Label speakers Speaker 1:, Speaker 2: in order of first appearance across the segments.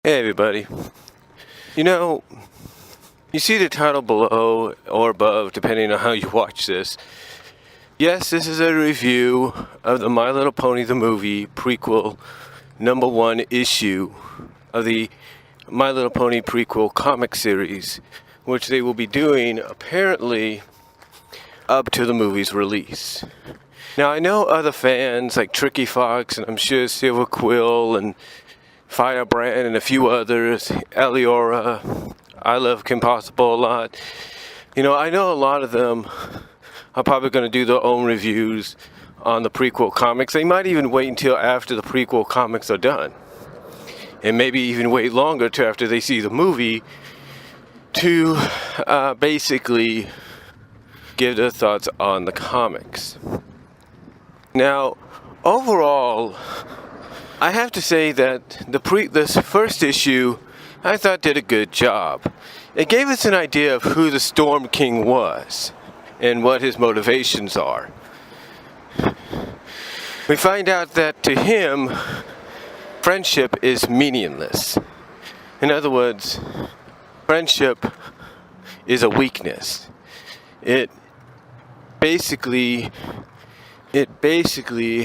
Speaker 1: Hey everybody. You know, you see the title below or above, depending on how you watch this. Yes, this is a review of the My Little Pony the Movie Prequel #1 issue of the My Little Pony Prequel comic series, which they will be doing apparently up to the movie's release. Now I know other fans like Tricky Fox and I'm sure Silver Quill and Firebrand and a few others, Eliora, I love Kim Possible a lot. I know a lot of them are probably going to do their own reviews on the prequel comics. They might even wait until after the prequel comics are done. And maybe even wait longer to after they see the movie to basically give their thoughts on the comics. Now, overall, I have to say that this first issue, I thought did a good job. It gave us an idea of who the Storm King was and what his motivations are. We find out that to him, friendship is meaningless. In other words, friendship is a weakness. It basically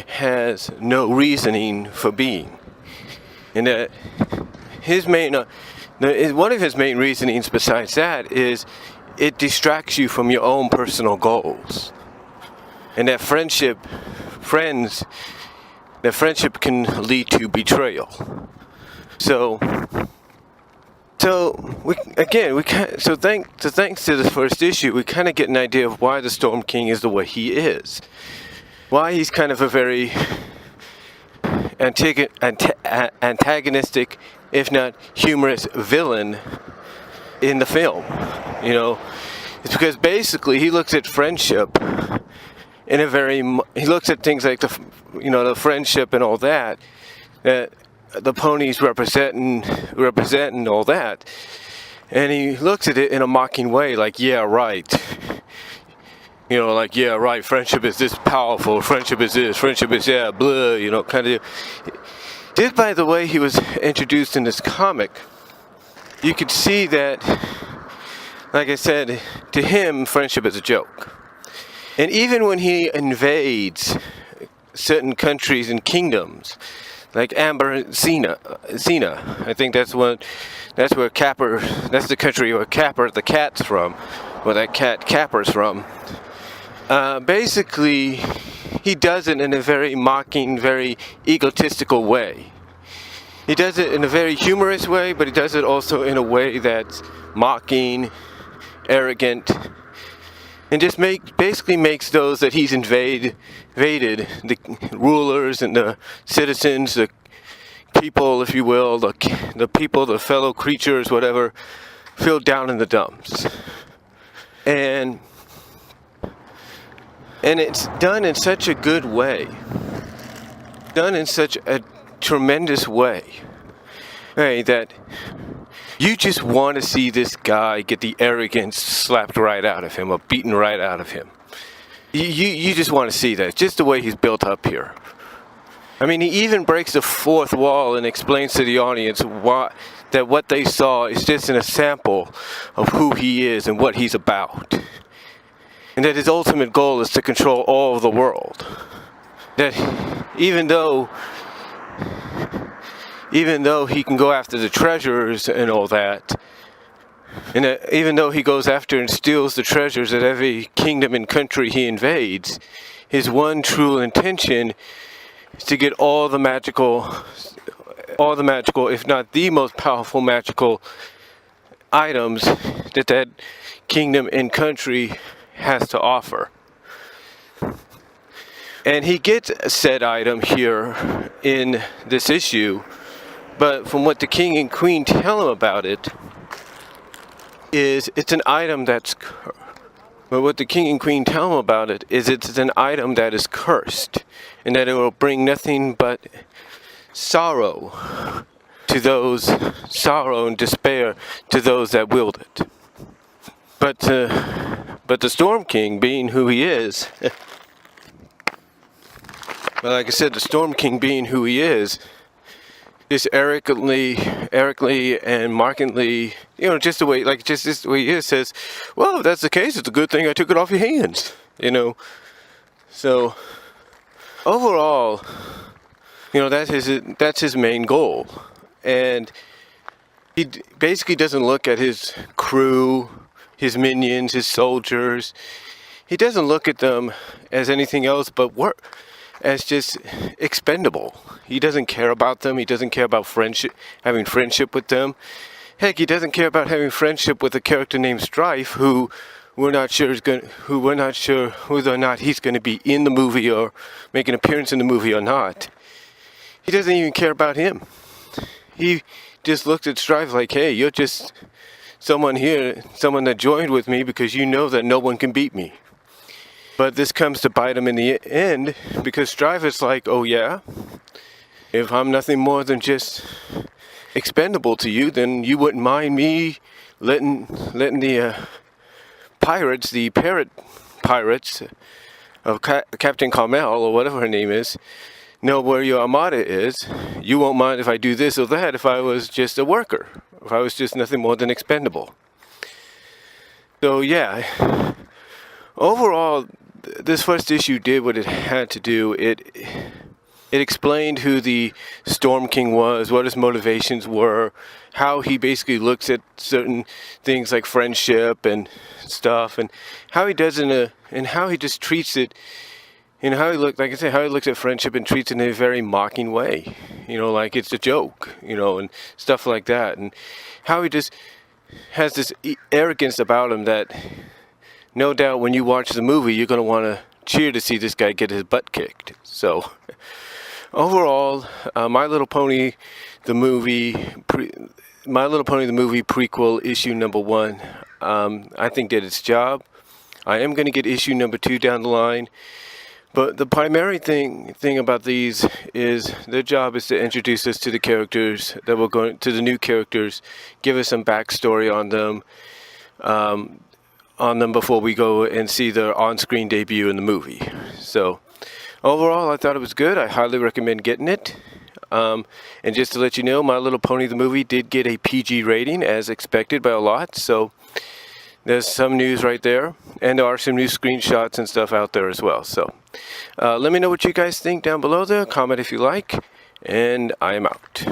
Speaker 1: has no reasoning for being. And that one of his main reasonings besides that is it distracts you from your own personal goals. And that friendship can lead to betrayal. Thanks to the first issue, we kind of get an idea of why the Storm King is the way he is. Why he's kind of a very antagonistic, if not humorous, villain in the film. It's because basically he looks at friendship he looks at things like the friendship and all that the ponies representing all that, and he looks at it in a mocking way, like, yeah, right. Yeah, right, friendship is this powerful, friendship is this, friendship is that, blah, kind of. Just by the way he was introduced in this comic, you could see that, like I said, to him, friendship is a joke. And even when he invades certain countries and kingdoms, like Sina, I think that's the country where Capper the cat's from, where that cat Capper's from. Basically, he does it in a very mocking, very egotistical way. He does it in a very humorous way, but he does it also in a way that's mocking, arrogant, and just basically makes those that he's invaded, the rulers and the citizens, the people, if you will, the people, the fellow creatures, whatever, feel down in the dumps. And it's done in such a good way, done in such a tremendous way, right, that you just want to see this guy get the arrogance slapped right out of him or beaten right out of him. You just want to see that, just the way he's built up here. I mean, he even breaks the fourth wall and explains to the audience that what they saw is just a sample of who he is and what he's about. And that his ultimate goal is to control all of the world. That even though he can go after the treasures and all that, and that even though he goes after and steals the treasures of every kingdom and country he invades, his one true intention is to get all the magical, if not the most powerful magical items that kingdom and country has to offer. And he gets said item here in this issue, but from what the king and queen tell him about it, it's an item that's an item that is cursed, and that it will bring nothing but sorrow and despair to those that wield it. But the Storm King, being who he is, the Storm King being who he is, just arrogantly and mockingly, just the way, like, just the way he is, says, well, if that's the case, it's a good thing I took it off your hands, So, overall, that's his main goal. And he basically doesn't look at his crew, his minions, his soldiers. He doesn't look at them as anything else but as just expendable. He doesn't care about them. He doesn't care about having friendship with them. Heck, he doesn't care about having friendship with a character named Strife, who we're not sure whether or not he's going to be in the movie or make an appearance in the movie or not. He doesn't even care about him. He just looks at Strife like, hey, you're just someone that joined with me because you know that no one can beat me. But this comes to bite him in the end, because Strife is like, oh yeah, if I'm nothing more than just expendable to you, then you wouldn't mind me letting the pirates, the parrot pirates of Captain Carmel, or whatever her name is, know where your armada is. You won't mind if I do this or that if I was just a worker, if I was just nothing more than expendable. So yeah, overall, this first issue did what it had to do. It explained who the Storm King was, what his motivations were, how he basically looks at certain things like friendship and stuff, and how he does and how he just treats it. How he looks at friendship and treats it in a very mocking way. Like it's a joke, and stuff like that. And how he just has this arrogance about him that no doubt when you watch the movie, you're going to want to cheer to see this guy get his butt kicked. So, overall, My Little Pony, the movie prequel, issue number 1, I think did its job. I am going to get issue number 2 down the line. But the primary thing about these is their job is to introduce us to the characters to the new characters, give us some backstory on them before we go and see their on-screen debut in the movie. So overall, I thought it was good. I highly recommend getting it. And just to let you know, My Little Pony the movie did get a PG rating, as expected by a lot. So there's some news right there, and there are some new screenshots and stuff out there as well. So let me know what you guys think down below there. Comment if you like, and I am out.